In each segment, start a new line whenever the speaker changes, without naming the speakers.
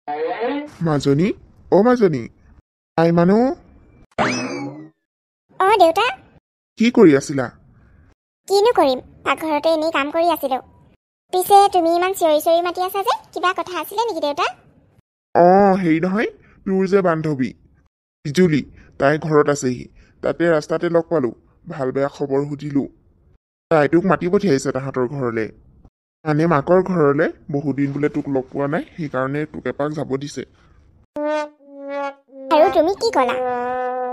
মাজনী, অ মাজনী, আই মানুহ,
দেউতা।
কি কৰি আছিলা?
কিনো কৰিম, পাকঘৰতে এনেই কাম কৰি আছিলো। পিছে তুমি ইমান চিঞৰি চিঞৰি মাতি আছা যে, কিবা কথা আছিলে নেকি দেউতা?
হেৰি নহয়, তোৰ যে বান্ধৱী বিজুলী, তাই ঘৰত আছেহি। তাতে ৰাস্তাতে লগ পালো, ভাল বেয়া খবৰ সুধিলো। তাই তোক মাতি পঠিয়াইছে তাহাঁতৰ ঘৰলে, মানে মাকৰ ঘৰলে। বহুদিন বোলে তোক লগ পোৱা নাই, সেইকাৰণে তোক এপাক যাব দিছে।
আৰু তুমি কি ক'লা?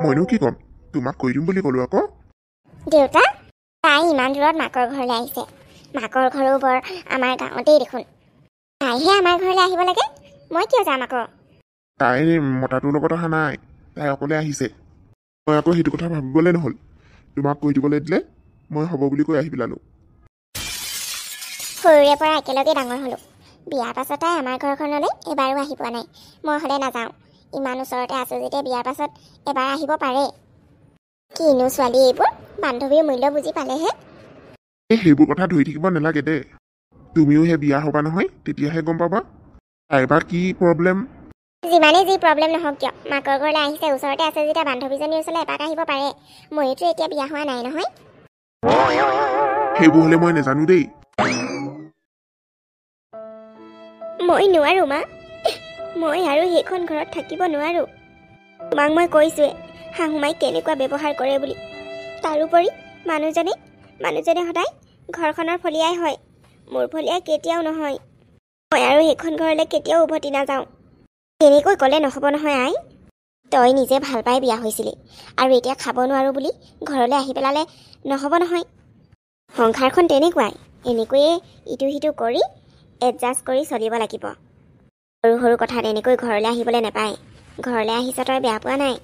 মইনো কি ক'ম, তোমাক কৈ দিম বুলি ক'লো আকৌ।
দেউতা, তাই ইমান দূৰত মাকৰ ঘৰলৈ আহিছে। মাকৰ ঘৰো বৰ আমাৰ গাঁৱতেই দেখোন। তাইহে আমাৰ ঘৰলৈ আহিব লাগে, মই কিয় যাম আকৌ?
তাই মতাটোৰ লগত অহা নাই, তাই অকলে আহিছে। মই আকৌ সেইটো কথা ভাবিবলৈ নহ'ল, তোমাক কৈ দিবলৈ দিলে মই হ'ব বুলি কৈ আহি পেলালো।
সৰুৰে পৰা একেলগে ডাঙৰ হ'লো। বিয়াৰ পাছত তাই আমাৰ ঘৰখনলৈ এবাৰো আহি পোৱা নাই। মই হ'লে নাযাওঁ, ইমান ওচৰতে আছো যেতিয়া বিয়াৰ পাছত এবাৰ আহিব পাৰে। কিনো ছোৱালী এইবোৰ, বান্ধৱীৰ মূল্য বুজি পালেহে।
সেইবোৰ কথা ধৰি থাকিব নালাগে দে। তুমিও সেই বিয়া হ'বা নহয়, তেতিয়াহে গম পাবা তাইৰ বা কি প্ৰব্লেম।
যিমানেই যি প্ৰব্লেম নহওক কিয়, মাকৰ ঘৰলৈ আহিছে, ওচৰতে আছে যেতিয়া বান্ধৱীজনীৰ ওচৰলৈ এপাক আহিব পাৰে। ময়োতো এতিয়া বিয়া হোৱা নাই নহয়।
সেইবোৰ হ'লে মই নাজানো দেই।
মই নোৱাৰো মা, মই আৰু সেইখন ঘৰত থাকিব নোৱাৰো। তোমাক মই কৈছোৱে, শাহুমাই কেনেকুৱা ব্যৱহাৰ কৰে বুলি। তাৰোপৰি মানুহজনে সদায় ঘৰখনৰ ফলিয়াই হয়, মোৰ ফলিয়াই কেতিয়াও নহয়। মই আৰু সেইখন ঘৰলৈ কেতিয়াও উভতি নাযাওঁ। তেনেকৈ ক'লে নহ'ব নহয় আই। তই নিজে ভাল পাই বিয়া হৈছিলি, আৰু এতিয়া খাব নোৱাৰো বুলি ঘৰলৈ আহি পেলালে নহ'ব নহয়। সংসাৰখন তেনেকুৱাই, এনেকৈয়ে ইটো সিটো কৰি এডজাষ্ট কৰি চলিব লাগিব। সৰু সৰু কথাত এনেকৈ ঘৰলৈ আহিবলৈ নাপায়। ঘৰলৈ আহিছ তই বেয়া পোৱা নাই,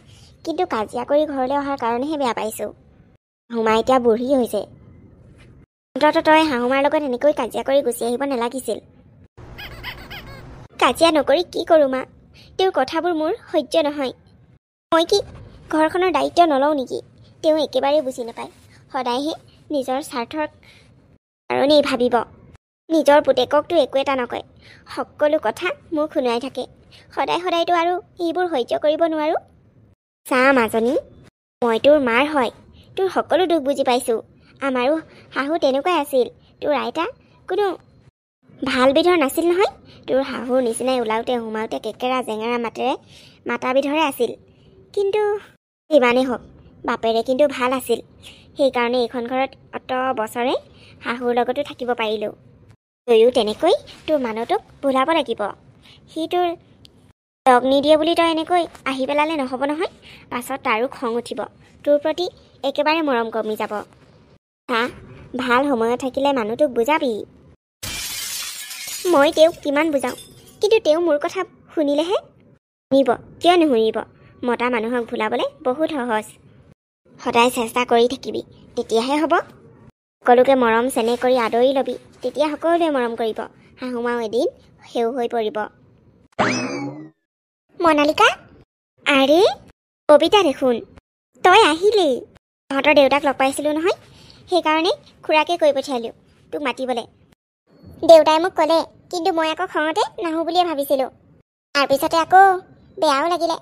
কিন্তু কাজিয়া কৰি ঘৰলৈ অহাৰ কাৰণেহে বেয়া পাইছোঁ। শাহুমা এতিয়া বুঢ়ী হৈছে, অন্ততঃ তই শাহুমাৰ লগত এনেকৈ কাজিয়া কৰি গুচি আহিব নালাগিছিল। কাজিয়া নকৰি কি কৰোঁ মা, তেওঁৰ কথাবোৰ মোৰ সহ্য নহয়। মই কি ঘৰখনৰ দায়িত্ব নলওঁ নেকি? তেওঁ একেবাৰেই বুজি নাপায়, সদায়হে নিজৰ স্বাৰ্থৰ কাৰণেই ভাবিব। নিজৰ পুতেককতো একো এটা নকয়, সকলো কথা মোক শুনাই থাকে। সদায়তো আৰু এইবোৰ সহ্য কৰিব নোৱাৰোঁ। চা মাজনী, মই তোৰ মাৰ হয়, তোৰ সকলো দুখ বুজি পাইছোঁ। আমাৰো শাহু তেনেকুৱাই আছিল। তোৰ আইতা কোনো ভাল বিধৰ নাছিল নহয়। তোৰ শাহুৰ নিচিনাই ওলাওতে সোমাওতে কেকেৰা জেঙেৰা মাতেৰে মাতা বিধৰে আছিল। কিন্তু যিমানেই হওক, বাপেৰে কিন্তু ভাল আছিল। সেইকাৰণে এইখন ঘৰত অত বছৰে শাহুৰ লগতো থাকিব পাৰিলোঁ। তয়ো তেনেকৈ তোৰ মানুহটোক ভুলাব লাগিব। সি তোৰ লগ নিদিয়ে বুলি তই এনেকৈ আহি পেলালে নহ'ব নহয়। পাছত তাৰো খং উঠিব, তোৰ প্ৰতি একেবাৰে মৰম কমি যাব। হা, ভাল সময়ত থাকিলে মানুহটোক বুজাবি। মই তেওঁক কিমান বুজাওঁ, কিন্তু তেওঁ মোৰ কথা শুনিলেহে। শুনিব, কিয় নুশুনিব? মতা মানুহক ভুলাবলৈ বহুত সহজ। সদায় চেষ্টা কৰি থাকিবি, তেতিয়াহে হ'ব। সকলোকে মৰম চেনেহ কৰি আদৰি ল'বি, তেতিয়া সকলোৱে মৰম কৰিব। শাহুমাও এদিন সেও হৈ পৰিব। মনালিকা, আৰে কবিতা দেখোন, তই আহিলেই। তহঁতৰ দেউতাক লগ পাইছিলোঁ নহয়, সেইকাৰণে খুৰাকে কৈ পঠিয়ালোঁ তোক মাতিবলৈ। দেউতাই মোক ক'লে, কিন্তু মই আকৌ খঙতে নাহোঁ বুলিয়ে ভাবিছিলোঁ। তাৰপিছতে আকৌ বেয়াও লাগিলে।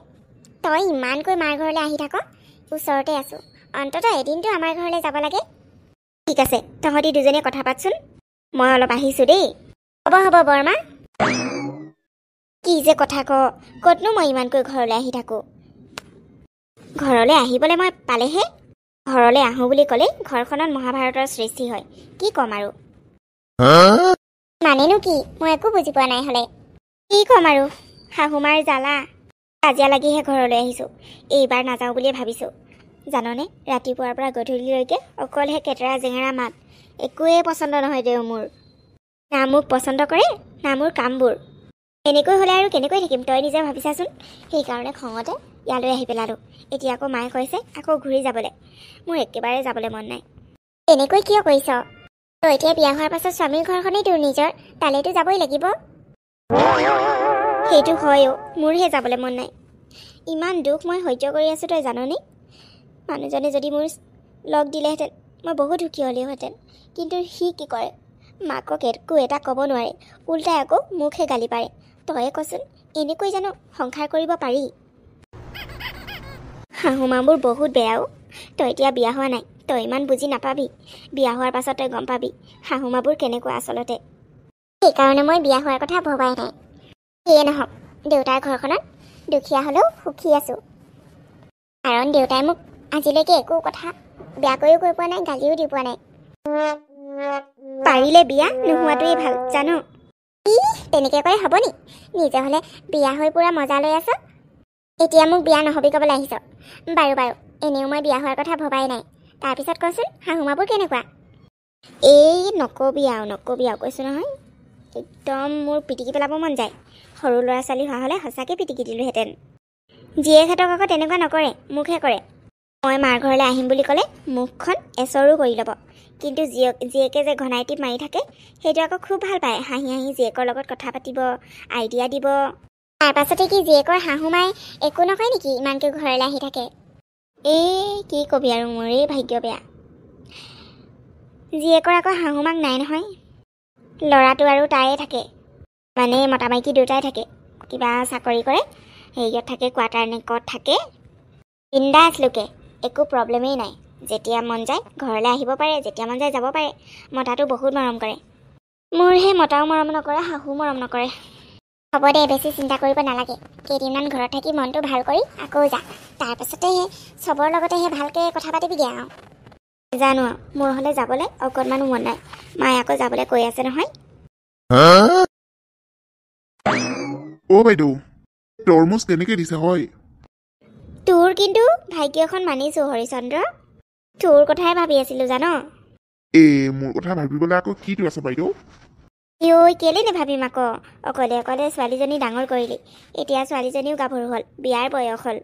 তই ইমানকৈ মাৰ ঘৰলৈ আহি থাক, ওচৰতে আছোঁ, অন্ততঃ এদিনটো আমাৰ ঘৰলৈ যাব লাগে। ঠিক আছে, তহঁতি দুজনীয়ে কথা পাতচোন, মই অলপ আহিছোঁ দেই। হ'ব বৰমা। কি যে কথা ক'তনো মই ইমানকৈ ঘৰলৈ আহি থাকোঁ। ঘৰলৈ আহিবলৈ মই পালেহে। ঘৰলৈ আহোঁ বুলি ক'লেই ঘৰখনত মহাভাৰতৰ সৃষ্টি হয়। কি ক'ম আৰু? মানেনো কি? মই একো বুজি পোৱা নাই হ'লে। কি ক'ম আৰু, শাহুমাৰ জ্বালা। কাজিয়া লাগিহে ঘৰলৈ আহিছোঁ। এইবাৰ নাযাওঁ বুলিয়ে ভাবিছোঁ। জাননে, ৰাতিপুৱাৰ পৰা গধূলিলৈকে অকলহে কেতেৰা জেঙেৰা মাত। একোৱেই পচন্দ নহয় তেওঁ মোৰ। না মোক পচন্দ কৰে, না মোৰ কামবোৰ। এনেকৈ হ'লে আৰু কেনেকৈ থাকিম তই নিজে ভাবিছাচোন। সেইকাৰণে খঙতে ইয়ালৈ আহি পেলালোঁ। এতিয়া আকৌ মায়ে কৈছে আকৌ ঘূৰি যাবলৈ। মোৰ একেবাৰে যাবলৈ মন নাই। এনেকৈ কিয় কৰিছ? তই এতিয়া বিয়া হোৱাৰ পাছত স্বামীৰ ঘৰখনেই তোৰ নিজৰ, তালৈতো যাবই লাগিব। সেইটো হয়ও, মোৰহে যাবলৈ মন নাই। ইমান দুখ মই সহ্য কৰি আছোঁ, তই জাননে? মানুহজনে যদি মোৰ লগ দিলেহেঁতেন মই বহুত সুখী হ'লোহেঁতেন। কিন্তু সি কি কৰে, মাকক একো এটা ক'ব নোৱাৰে, উল্টাই আকৌ মোকহে গালি পাৰে। তয়ে কচোন, এনেকৈ জানো সংসাৰ কৰিব পাৰি? শাহুমাবোৰ বহুত বেয়াও। তই এতিয়া বিয়া হোৱা নাই, তই ইমান বুজি নাপাবি। বিয়া হোৱাৰ পাছত তই গম পাবি শাহুমাবোৰ কেনেকুৱা আচলতে। সেইকাৰণে মই বিয়া হোৱাৰ কথা ভবাই নাই। সেয়ে নহওক, দেউতাৰ ঘৰখনত দুখীয়া হ'লেও সুখী আছোঁ। কাৰণ দেউতাই মোক আজিলৈকে একো কথা বেয়াকৈও কৈ পোৱা নাই, গালিও দি পোৱা নাই। পাৰিলে বিয়া নোহোৱাটোৱেই ভাল, জানো? তেনেকৈ কয় হ'ব নি? নিজে হ'লে বিয়া হৈ পূৰা মজা লৈ আছ, এতিয়া মোক বিয়া নহবি ক'বলৈ আহিছ। বাৰু বাৰু, এনেও মই বিয়া হোৱাৰ কথা ভবাই নাই। তাৰপিছত কচোন শাহুমাবোৰ কেনেকুৱা? এই নকবি আৰু কৈছোঁ নহয়, একদম মোৰ পিটিকি পেলাব মন যায়। সৰু ল'ৰা ছোৱালী হোৱা হ'লে সঁচাকৈ পিটিকি দিলোঁহেঁতেন। জীয়েকহঁতক আকৌ তেনেকুৱা নকৰে, মোকহে কৰে। মই মাৰ ঘৰলৈ আহিম বুলি ক'লে মুখখন এচৰো কৰি ল'ব, কিন্তু জীয়েকে যে ঘনাই টিপ মাৰি থাকে সেইটো আকৌ খুব ভাল পায়। হাঁহি হাঁহি জীয়েকৰ লগত কথা পাতিব, আইডিয়া দিব। তাৰপাছতে কি জীয়েকৰ শাহুমাই একো নকয় নেকি ইমানকৈ ঘৰলৈ আহি থাকে? এই কি কবি আৰু, মোৰেই ভাগ্য বেয়া। জীয়েকৰ আকৌ শাহুমাক নাই নহয়। ল'ৰাটো আৰু তাইয়ে থাকে, মানে মতা মাইকী দুটাই থাকে। কিবা চাকৰি কৰে, হেৰিয়ত থাকে, কোৱাৰ্টাৰ নেকত থাকে। বিন্দাছ লোকে, একো প্ৰব্লেমেই নাই। যেতিয়া মন যায় ঘৰলৈ আহিব পাৰে, যেতিয়া মন যায় যাব পাৰে। মতাটো বহুত মৰম কৰে। মোৰ সেই মতাও মৰম নকৰে, শাহু মৰম নকৰে। হ'ব দে, বেছি চিন্তা কৰিব নালাগে। কেইদিনমান ঘৰত থাকি মনটো ভাল কৰি আকৌ যা। তাৰপাছতে চবৰ লগতে ভালকৈ কথা পাতিবিগৈ আৰু। জানো আৰু, মোৰ হ'লে যাবলৈ অকণমানো মন নাই। মায়ে আকৌ যাবলৈ কৈ আছে নহয়।
অ' বাইদেউ, তৰমুজ কেনেকৈ দিছে হয়?
তোৰ কিন্তু ভাগ্য এখন মানিছোঁ হৰিচন্দ্ৰ। তোৰ কথাই ভাবি আছিলোঁ জানো।
মোৰ কথা ভাবিবলৈ আকৌ কিটো আছে বাইদেউ?
ঐ কেলে নেভাবিম আকৌ। অকলে অকলে ছোৱালীজনী ডাঙৰ কৰিলি, এতিয়া ছোৱালীজনীও গাভৰু হ'ল, বিয়াৰ বয়স হ'ল।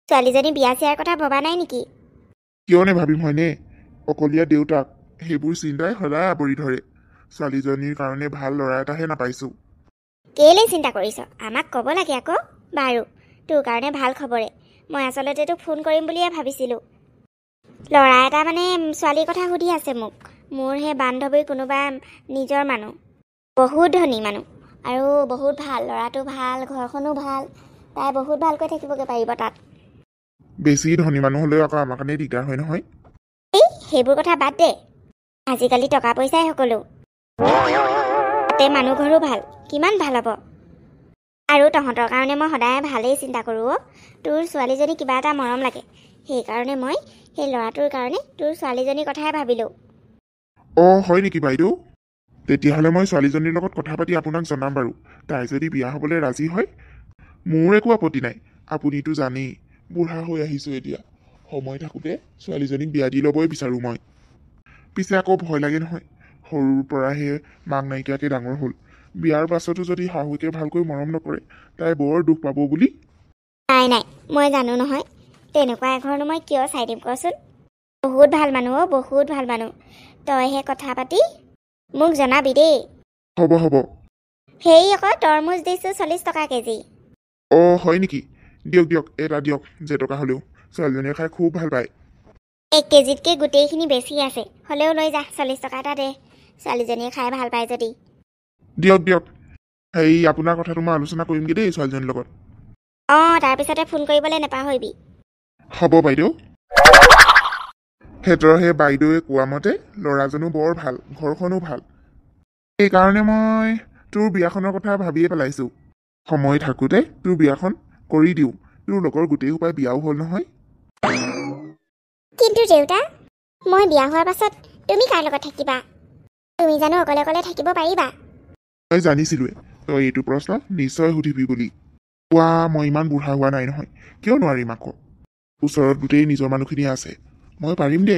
ছোৱালীজনী বিয়া চিয়াৰ কথা ভবা নাই নেকি?
কিয় নেভাবিম হয়নে? অকলীয়া দেউতাক, সেইবোৰ চিন্তাই সদায় আৱৰি ধৰে। ছোৱালীজনীৰ কাৰণে ভাল ল'ৰা এটাহে নাপাইছোঁ।
কেলে চিন্তা কৰিছ? আমাক ক'ব লাগে আকৌ। বাৰু, তোৰ কাৰণে ভাল খবৰে। মই আচলতে তোক ফোন কৰিম বুলিয়ে ভাবিছিলোঁ। ল'ৰা এটা মানে ছোৱালীৰ কথা সুধি আছে মোক। মোৰ সেই বান্ধৱীৰ কোনোবা নিজৰ মানুহ, বহুত ধনী মানুহ আৰু বহুত ভাল। ল'ৰাটো ভাল, ঘৰখনো ভাল, তাই বহুত ভালকৈ থাকিবগৈ পাৰিব তাত।
বেছি ধনী মানুহ হ'লেও আকৌ আমাৰ কাৰণে দিগদাৰ হয় নহয়।
এই সেইবোৰ কথা বাদ দে, আজিকালি টকা পইচাই সকলো। তাতে মানুহ ঘৰো ভাল, কিমান ভাল হ'ব। আৰু তহঁতৰ কাৰণে মই সদায় ভালেই চিন্তা কৰোঁ। তোৰ ছোৱালীজনী কিবা এটা মৰম লাগে, সেইকাৰণে মই সেই ল'ৰাটোৰ কাৰণে তোৰ ছোৱালীজনীৰ কথাই ভাবিলোঁ।
অঁ হয় নেকি বাইদেউ? তেতিয়াহ'লে মই ছোৱালীজনীৰ লগত কথা পাতি আপোনাক জনাম বাৰু। তাই যদি বিয়া হ'বলৈ ৰাজি হয়, মোৰ একো আপত্তি নাই। আপুনিতো জানেই বুঢ়া হৈ আহিছোঁ এতিয়া। সময় থাকোঁতে ছোৱালীজনীক বিয়া দি ল'বই বিচাৰোঁ মই। পিছে আকৌ ভয় লাগে নহয়, সৰুৰ পৰাহে মাক নাইকিয়াকৈ ডাঙৰ হ'ল। বিয়াৰ পাছতো যদি শাহুকে ভালকৈ মৰম নকৰে, তাই বৰ দুখ পাব বুলি।
নাই, মই জানো নহয়। তেনেকুৱা এঘৰনো মই কিয় চাই দিম কচোন? বহুত ভাল মানুহ, বহুত ভাল মানুহ। তইহে কথা পাতি মোক জনাবি দেই।
হ'ব।
সেই আকৌ তৰমুজ দিছোঁ 40 টকা কেজি।
অঁ হয় নেকি? দিয়ক এটা দিয়ক, যেটকা হ'লেও। ছোৱালীজনীয়ে খাই খুব ভাল পায়।
1 কেজিতকৈ গোটেইখিনি বেছি আছে, হ'লেও লৈ যা, 40 টকা এটা দে। ছোৱালীজনীয়ে খাই ভাল পায় যদি।
দিয়ক। আপোনাৰ কথাটো মই আলোচনা কৰিমগৈ দেই ছোৱালীজনীৰ লগত।
অঁ, তাৰপিছতে ফোন কৰিবলৈ নাপাহৰিবি।
হ'ব বাইদেউ। সিহঁতৰ সেই বাইদেৱে কোৱা মতে ল'ৰাজনো বৰ ভাল, ঘৰখনো ভাল। সেইকাৰণে মই তোৰ বিয়াখনৰ কথা ভাবিয়ে পেলাইছোঁ। সময় থাকোঁতে তোৰ বিয়াখন কৰি দিওঁ। তোৰ লগৰ গোটেই সোপাই বিয়াও হ'ল নহয়।
কিন্তু দেউতা, মই বিয়া হোৱাৰ পাছত তুমি কাৰ লগত থাকিবা? তুমি জানো অকলে অকলে থাকিব পাৰিবা?
তই জানিছিলোৱে তই এইটো প্ৰশ্ন নিশ্চয় সুধিবি বুলি। কোৱা, মই ইমান বুঢ়া হোৱা নাই নহয়, কিয় নোৱাৰিম আকৌ। ওচৰত গোটেই নিজৰ মানুহখিনি আছে, মই পাৰিম দে।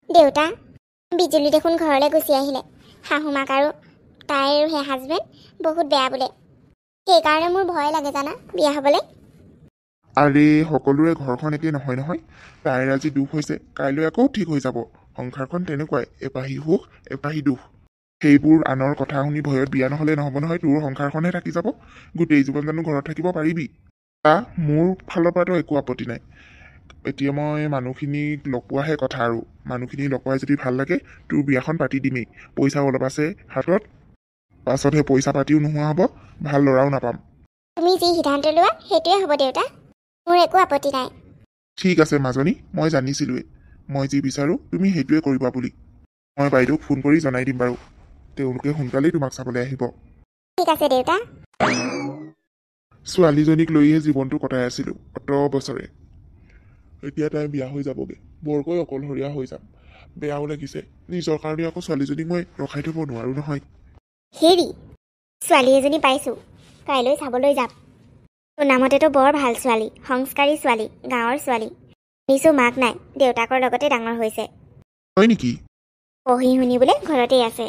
দেউতা, বিজুলী দেখোন ঘৰলৈ গুচি আহিলে। শাহুমাক আৰু তাইৰ সেই হাজবেণ্ড বহুত বেয়া বোলে। সেইকাৰণে মোৰ ভয় লাগে জানা বিয়া হ'বলৈ।
আৰে সকলোৰে ঘৰখন একেই নহয়। তাইৰ আজি দুখ হৈছে, কাইলৈ আকৌ ঠিক হৈ যাব। সংসাৰখন তেনেকুৱাই, এপাহি সুখ এপাহি দুখ। সেইবোৰ আনৰ কথা শুনি ভয়ত বিয়া নহ'লে নহ'ব নহয়। তোৰ সংসাৰখনহে থাকি যাব, গোটেই জীৱন জানো ঘৰত থাকিব পাৰিবি? মোৰ ফালৰ পৰাতো একো আপত্তি নাই। এতিয়া মই মানুহখিনিক লগ পোৱাহে কথা আৰু। মানুহখিনি লগ পোৱাই যদি ভাল লাগে, তোৰ বিয়াখন পাতি দিমেই। পইচা অলপ আছে হাতত, পাছতহে পইচা পাতিও নোহোৱা হ'ব, ভাল ল'ৰাও নাপাম।
তুমি যি সিদ্ধান্ত লোৱা সেইটোৱে হ'ব দেউতা, মোৰ একো আপত্তি নাই।
ঠিক আছে মাজনী, মই জানিছিলোঁৱেই মই যি বিচাৰোঁ তুমি সেইটোৱে কৰিবা বুলি। মই বাইদেউক ফোন কৰি জনাই দিম বাৰু, তেওঁলোকে সোনকালেই তোমাক চাবলৈ আহিব।
ঠিক আছে দেউতা।
ছোৱালীজনীক লৈহে জীৱনটো কটাই আছিলোঁ অত বছৰে। এতিয়া তাই বিয়া হৈ যাবগৈ, বৰকৈ অকলশৰীয়া হৈ যাম। বেয়াও লাগিছে, নিজৰ কাৰণে আকৌ ছোৱালীজনীক মই ৰখাই থ'ব নোৱাৰোঁ নহয়।
হেৰি, ছোৱালী এজনী পাইছোঁ, কাইলৈ চাবলৈ যাম। শুনামতেতো বৰ ভাল ছোৱালী, সংস্কাৰী ছোৱালী, গাঁৱৰ ছোৱালী। শুনিছোঁ মাক নাই, দেউতাকৰ লগতে ডাঙৰ হৈছে।
হয় নেকি?
পঢ়ি শুনি বোলে ঘৰতেই আছে।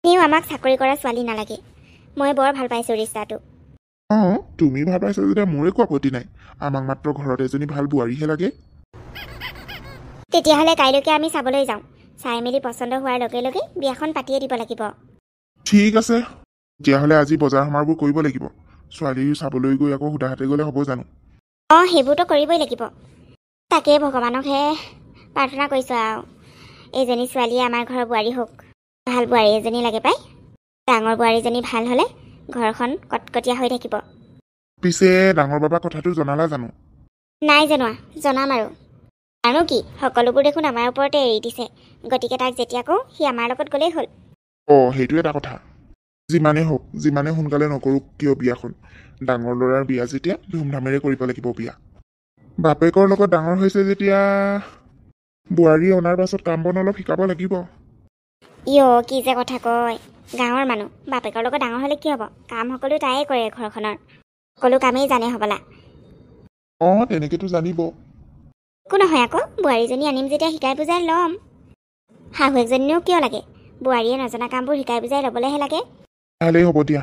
এনেও আমাক চাকৰি কৰা ছোৱালী নালাগে। মই বৰ ভাল পাইছোঁ ৰিষ্টাটো।
অঁ, তুমি ভাল পাইছা যেতিয়া মোৰ একো আপত্তি নাই। আমাক মাত্ৰ ঘৰত এজনী ভাল বোৱাৰীহে লাগে।
তেতিয়াহ'লে কাইলৈকে আমি চাবলৈ যাওঁ। চাই মেলি পচন্দ হোৱাৰ লগে লগে বিয়াখন পাতিয়ে দিব লাগিব।
ঠিক আছে, তেতিয়াহ'লে আজি বজাৰ সমাৰবোৰ কৰিব লাগিব। ছোৱালী চাবলৈ গৈ আকৌ সুধা হাতে গ'লে হ'ব জানো?
অঁ, সেইবোৰতো কৰিবই লাগিব। তাকে ভগৱানকহে প্ৰাৰ্থনা কৰিছোঁ আৰু এইজনী ছোৱালীয়ে আমাৰ ঘৰৰ বোৱাৰী হওক। ভাল বোৱাৰী এজনী লাগে পাই। ডাঙৰ বোৱাৰীজনী ভাল হ'লে ঘৰখন কটকটীয়া হৈ থাকিব।
পিছে ডাঙৰ বাবা কথাটো জনালা জানো?
নাই জনোৱা, জনাম আৰু কি, সকলোবোৰ দেখোন আমাৰ ওপৰতে এৰি দিছে। গতিকে তাক যেতিয়া কওঁ সি আমাৰ লগত গ'লেই হ'ল।
অঁ, সেইটো এটা কথা। যিমানেই হওক, যিমানে সোনকালে নকৰোঁ কিয় বিয়াখন, ডাঙৰ ল'ৰাৰ বিয়া যেতিয়া ধুমধামেৰে কৰিব লাগিব বিয়া। বাপেকৰ লগত ডাঙৰ হৈছে যেতিয়া বোৱাৰী অনাৰ পাছত কাম বন অলপ শিকাব লাগিব।
কি যে কথা কয়, গাঁৱৰ মানুহ বাপেকৰ লগত ডাঙৰ হ'লে কি হ'ব? কাম সকলো তাইয়ে কৰে, ঘৰখনৰ সকলো কামেই জানে হ'বলা।
অঁ, তেনেকেতো জানিব।
একো নহয় আকৌ, বোৱাৰীজনী আনিম যেতিয়া শিকাই বুজাই ল'ম। শাহুৱেকজনীও কিয় লাগে? বোৱাৰীয়ে নজনা কামবোৰ শিকাই বুজাই ল'বলৈহে লাগে।
ভালেই হ'ব দিয়া,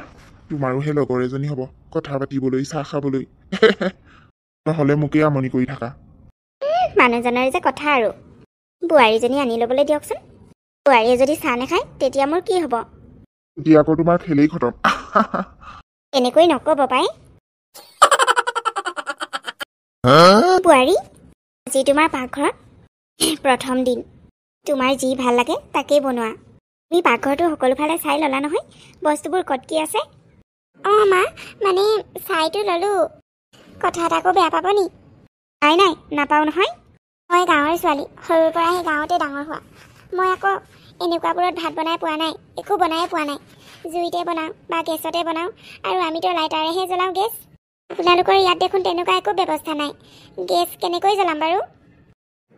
তোমাৰো সেই লগৰ এজনী হ'ব কথা পাতিবলৈ, চাহ খাবলৈ। নহ'লে মোকেই আমনি কৰি থাকা।
মানুহজনৰ যে কথা আৰু। বোৱাৰীজনী আনি ল'বলৈ দিয়কচোন। বোৱাৰীয়ে যদি চাহ নাখায় তেতিয়া মোৰ কি হ'ব?
এতিয়া আকৌ তোমাৰ খেলেই খতম।
এনেকৈ নক'ব পাই। বোৱাৰী, আজি তোমাৰ পাকঘৰত প্ৰথম দিন। তোমাৰ যি ভাল লাগে তাকেই বনোৱা। তুমি পাকঘৰটো সকলোফালে চাই ল'লা নহয়? বস্তুবোৰ ক'ত কি আছে? অঁ মা, মানে চাইটো ল'লোঁ। কথা এটা আকৌ বেয়া পাব নি? নাই, নাপাওঁ নহয়। মই গাঁৱৰ ছোৱালী, সৰুৰ পৰা সেই গাঁৱতে ডাঙৰ হোৱা। মই আকৌ এনেকুৱাবোৰত ভাত বনাই পোৱা নাই, একো বনাই পোৱা নাই। জুইতে বনাওঁ বা গেছতে বনাওঁ, আৰু আমিতো লাইটাৰেহে জ্বলাওঁ গেছ। আপোনালোকৰ ইয়াত দেখোন তেনেকুৱা একো ব্যৱস্থা নাই। গেছ কেনেকৈ জ্বলাম বাৰু?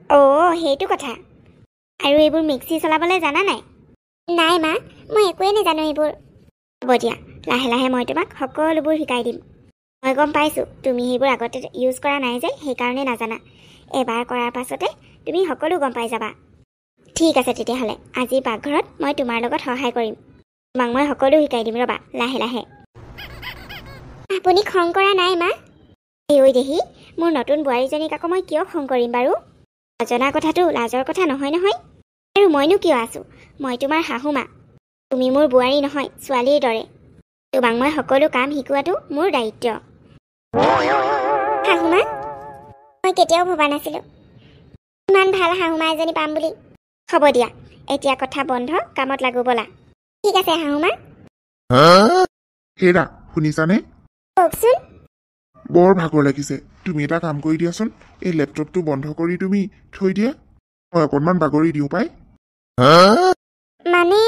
অঁ, সেইটো কথা। আৰু এইবোৰ মিক্সি চলাবলৈ জানা নাই? নাই মা, মই একোৱেই নাজানো এইবোৰ। হ'ব দিয়া, লাহে লাহে মই তোমাক সকলোবোৰ শিকাই দিম। মই গম পাইছোঁ তুমি সেইবোৰ আগতে ইউজ কৰা নাই যে, সেইকাৰণে নাজানা। এবাৰ কৰাৰ পাছতে তুমি সকলো গম পাই যাবা। ঠিক আছে তেতিয়াহ'লে, আজি পাকঘৰত মই তোমাৰ লগত সহায় কৰিম। তোমাক মই সকলো শিকাই দিম, ৰ'বা লাহে লাহে। আপুনি খং কৰা নাই মা? ঐ দেহি, মোৰ নতুন বোৱাৰীজনীক আকৌ মই কিয় খং কৰিম বাৰু? নজনা কথাটো লাজৰ কথা নহয় নহয়। আৰু মইনো কিয় আছোঁ? মই তোমাৰ শাহু মা। তুমি মোৰ বোৱাৰী নহয়, ছোৱালীৰ দৰে। তোমাক মই সকলো কাম শিকোৱাটো মোৰ দায়িত্ব। শাহু মা, মই কেতিয়াও ভবা নাছিলোঁ ইমান ভাল শাহু মা এজনী পাম বুলি। হ'ব দিয়া, এতিয়া কথা বন্ধ, কামত লাগো ব'লা। ঠিক আছে শাহু মা।
হেৰা, শুনিছানে?
কওকচোন।
বৰ ভাগৰ লাগিছে, তুমি এটা কাম কৰি দিয়াচোন। এই লেপটপটো বন্ধ কৰি তুমি থৈ দিয়া, মই অকণমান বাগৰি দিওঁ পাই।
মানে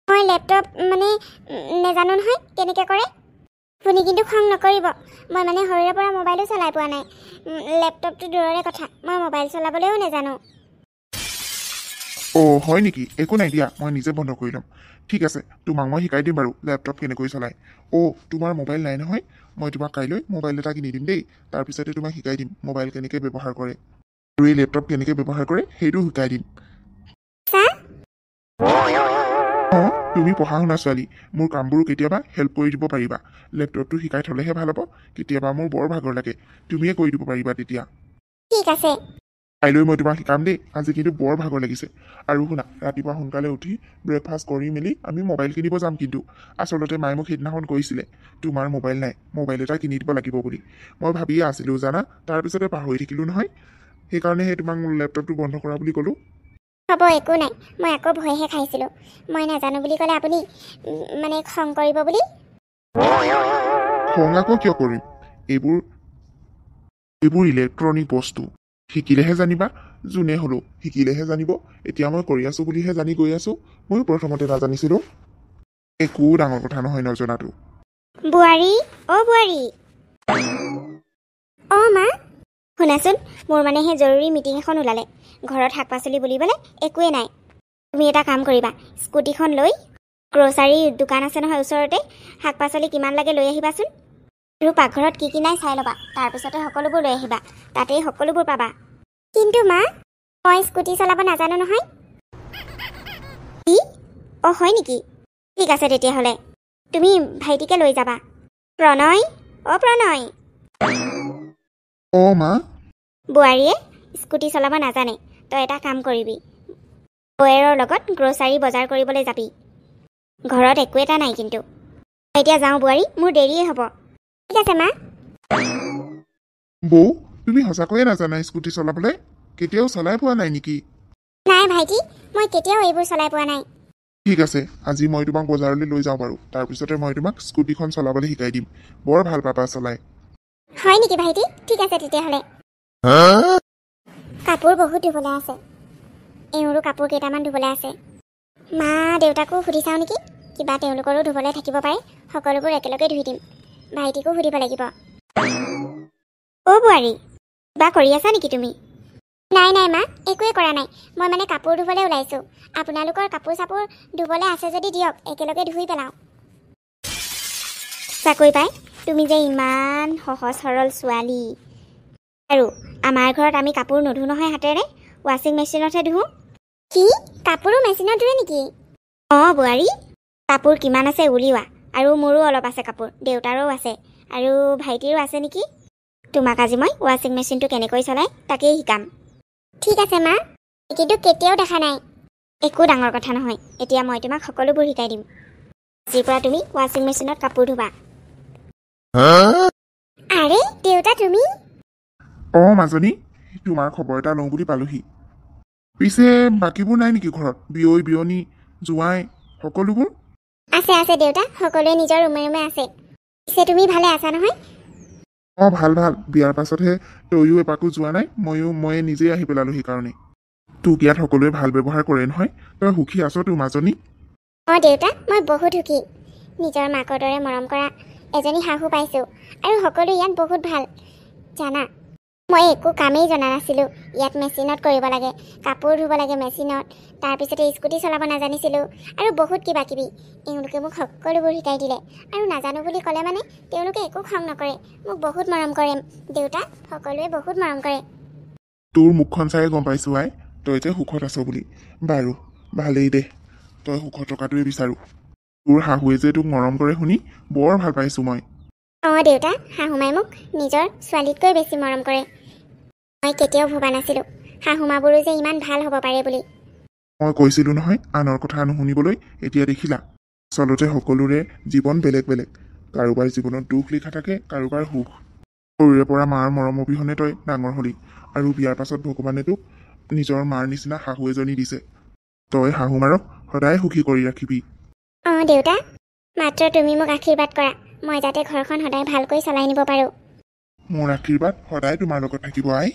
মই লেপটপ নেজানো নহয় কেনেকৈ কৰে। আপুনি কিন্তু খং নকৰিব, মই মানে সৰুৰে পৰা মোবাইলো চলাই পোৱা নাই। লেপটপটো দূৰৰে কথা, মই মোবাইল চলাবলৈও নেজানো।
অঁ, হয় নেকি? একো নাই দিয়া, মই নিজে বন্ধ কৰি ল'ম। ঠিক আছে, তোমাক মই শিকাই দিম বাৰু লেপটপ কেনেকৈ চলায়। অঁ, তোমাৰ মোবাইল নাই নহয়? মই তোমাক কাইলৈ মোবাইল এটা কিনি দিম দেই। তাৰপিছতে তোমাক শিকাই দিম মোবাইল কেনেকৈ ব্যৱহাৰ কৰে, আৰু এই লেপটপ কেনেকৈ ব্যৱহাৰ কৰে সেইটো শিকাই দিম। অঁ, তুমি পঢ়া শুনা ছোৱালী, মোৰ কামবোৰো কেতিয়াবা হেল্প কৰি দিব পাৰিবা। লেপটপটো শিকাই থ'লেহে ভাল হ'ব। কেতিয়াবা মোৰ বৰ ভাগৰ লাগে, তুমিয়ে কৰি দিব পাৰিবা তেতিয়া।
ঠিক আছে।
কাইলৈ মই তোমাক শিকাম দেই। আজি কিন্তু বৰ ভাগৰ লাগিছে। আৰু শুনা, ৰাতিপুৱা সোনকালে উঠি ব্ৰেকফাষ্ট কৰি মেলি আমি মোবাইল কিনিব যাম। কিন্তু আচলতে মায়ে মোক সেইদিনাখন কৈছিলে তোমাৰ মোবাইল নাই, মোবাইল এটা কিনি দিব লাগিব বুলি। মই ভাবিয়ে আছিলোঁ জানা, তাৰপিছতে পাহৰি থাকিলোঁ নহয়। সেইকাৰণেহে তোমাক লেপটপটো বন্ধ কৰা বুলি ক'লোঁ।
হ'ব একো নাই, মই আকৌ ভয়হে খাইছিলোঁ। মই নাজানো বুলি ক'লে আপুনি মানে খং কৰিব বুলি।
খং আকৌ কিয় কৰিম? এইবোৰ ইলেক্ট্ৰনিক বস্তু শিকিলেহে জানিবা। যোনে হ'লেও শিকিলেহে জানিব। এতিয়া মই কৰি আছো বুলিহে জানি গৈ আছো। ময়ো প্ৰথমতে নাজানিছিলো। একো ডাঙৰ কথা নহয় নজনাটো।
বোৱাৰী, অ' বোৱাৰী। অ' মা, শুনাচোন, মোৰ মানে সেই জৰুৰী মিটিং এখন ওলালে। ঘৰত শাক পাচলি বুলিবলৈ একোৱেই নাই। তুমি এটা কাম কৰিবা, স্কুটিখন লৈ গ্ৰ'চাৰী দোকান আছে নহয় ওচৰতে, শাক পাচলি কিমান লাগে লৈ আহিবাচোন। আৰু পাকঘৰত কি কি নাই চাই ল'বা, তাৰপিছতে সকলোবোৰ লৈ আহিবা। তাতেই সকলোবোৰ পাবা। কিন্তু মা, মই স্কুটি চলাব নাজানো নহয়। কি? অ' হয় নেকি? ঠিক আছে তেতিয়াহ'লে তুমি ভাইটিকে লৈ যাবা। প্ৰণয়, অ' প্ৰণয়।
অ' মা।
বোৱাৰীয়ে স্কুটি চলাব নাজানে। তই এটা কাম কৰিবি, বৌয়েৰৰ লগত গ্ৰ'চাৰী বজাৰ কৰিবলৈ যাবি। ঘৰত একো এটা নাই কিন্তু। এতিয়া যাওঁ বোৱাৰী, মোৰ দেৰিয়ে হ'ব। ঠিক আছে মা।
বৌ, তুমি সঁচাকৈয়ে নাজানা স্কুটি চলাবলৈ? কেতিয়াও চলাই পোৱা নাই নেকি?
নাই ভাইটি, মই কেতিয়াও এইবোৰ চলাই পোৱা নাই।
ঠিক আছে, আজি মই তোমাক বজাৰলৈ লৈ যাওঁ বাৰু। তাৰপিছতে মই তোমাক স্কুটিখন চলাবলৈ শিকাই দিম। বৰ ভাল পাবা চলাই।
হয় নেকি ভাইটি? ঠিক আছে তেতিয়াহ'লে। কাপোৰ বহুত ধুবলৈ আছে। এওঁৰো কাপোৰ কেইটামান ধুবলৈ আছে। মা দেউতাকো সুধি চাওঁ নেকি? কিবা তেওঁলোকৰো ধুবলৈ থাকিব পাৰে। সকলোবোৰ একেলগে ধুই দিম। ভাইটিকো সুধিব লাগিব। অ' বোৱাৰী, কিবা কৰি আছা নেকি তুমি? নাই নাই মা, একোৱে কৰা নাই। মই মানে কাপোৰ ধুবলৈ ওলাইছোঁ। আপোনালোকৰ কাপোৰ চাপোৰ ধুবলৈ আছে যদি দিয়ক, একেলগে ধুই পেলাওঁ। চাকৰি পাই, তুমি যে ইমান সহজ সৰল ছোৱালী। আৰু আমাৰ ঘৰত আমি কাপোৰ নুধো নহয় হাতেৰে, ৱাশ্বিং মেচিনতহে ধুওঁ। কি? কাপোৰো মেচিনত ধুৱে নেকি? অঁ বোৱাৰী, কাপোৰ কিমান আছে উলিওৱা। আৰু মোৰো অলপ আছে কাপোৰ, দেউতাৰো আছে, আৰু ভাইটিৰো আছে নেকি। তোমাক আজি মই ৱাশ্বিং মেচিনটো কেনেকৈ চলাই তাকেই শিকাম। ঠিক আছে মা, কিন্তু কেতিয়াও দেখা নাই। একো ডাঙৰ কথা নহয়, এতিয়া মই তোমাক সকলোবোৰ শিকাই দিম। আজিৰ পৰা তুমি ৱাশ্বিং মেচিনত কাপোৰ ধুবা। আৰে দেউতা তুমি?
অ' মাজনী, তোমাৰ খবৰ এটা লওঁ বুলি পালোহি। পিছে বাকীবোৰ নাই নেকি ঘৰত? বিয়নী, জোঁৱাই সকলোবোৰ?
আছে আছে দেউতা, সকলোৱে নিজৰ ৰুমে ৰুমে আছে। পিছে তুমি ভালে আছা নহয়?
অ' ভাল ভাল। বিয়াৰ পাছতহে তয়ো এপাকো যোৱা নাই। মই নিজেই আহি পেলালো সেইকাৰণে। তোক ইয়াত সকলোৱে ভাল ব্যৱহাৰ কৰে নহয়। তই সুখী আছ তোৰ মাজনী?
অঁ দেউতা, মই বহুত সুখী। নিজৰ মাকৰ দৰে মৰম কৰা এজনী শাহু পাইছোঁ, আৰু সকলো ইয়াত বহুত ভাল। জানা, মই একো কামেই জনা নাছিলোঁ। ইয়াত মেচিনত কৰিব লাগে, কাপোৰ ধুব লাগে মেচিনত, তাৰপিছতে স্কুটি চলাব নাজানিছিলোঁ, আৰু বহুত কিবা কিবি। এওঁলোকে মোক সকলোবোৰ শিকাই দিলে, আৰু নাজানো বুলি ক'লে মানে তেওঁলোকে একো খং নকৰে। মোক বহুত মৰম কৰে দেউতা, সকলোৱে বহুত মৰম কৰে।
তোৰ মুখখন চাই গম পাইছোঁ আই, তই যে সুখত আছ বুলি। বাৰু ভালেই দে, তই সুখত থকাটোৱে বিচাৰোঁ। তোৰ শাহুৱে যে তোক মৰম কৰে শুনি বৰ ভাল পাইছোঁ মই।
অঁ দেউতা, শাহুমাই মোক নিজৰ ছোৱালীতকৈ বেছি মৰম কৰে। মই কেতিয়াও ভবা নাছিলোঁ শাহুমাবোৰো যে ইমান ভাল হ'ব পাৰে বুলি।
মই কৈছিলোঁ নহয় আনৰ কথা নুশুনিবলৈ। এতিয়া দেখিলা, আচলতে সকলোৰে জীৱন বেলেগ বেলেগ। কাৰোবাৰ জীৱনত দুখ লিখা থাকে, কাৰোবাৰ সুখ। সৰুৰে পৰা মাৰ মৰম অবিহনে তই ডাঙৰ হলি, আৰু বিয়াৰ পাছত ভগৱানে তোক নিজৰ মাৰ নিচিনা শাহু এজনী দিছে। তই শাহুমাৰক সদায় সুখী কৰি ৰাখিবি।
অঁ দেউতা, মাত্ৰ তুমি মোক আশীৰ্বাদ কৰা, মই যাতে ঘৰখন সদায় ভালকৈ চলাই নিব পাৰোঁ।
মোৰ আশীৰ্বাদ সদায় তোমাৰ লগত থাকিব আই।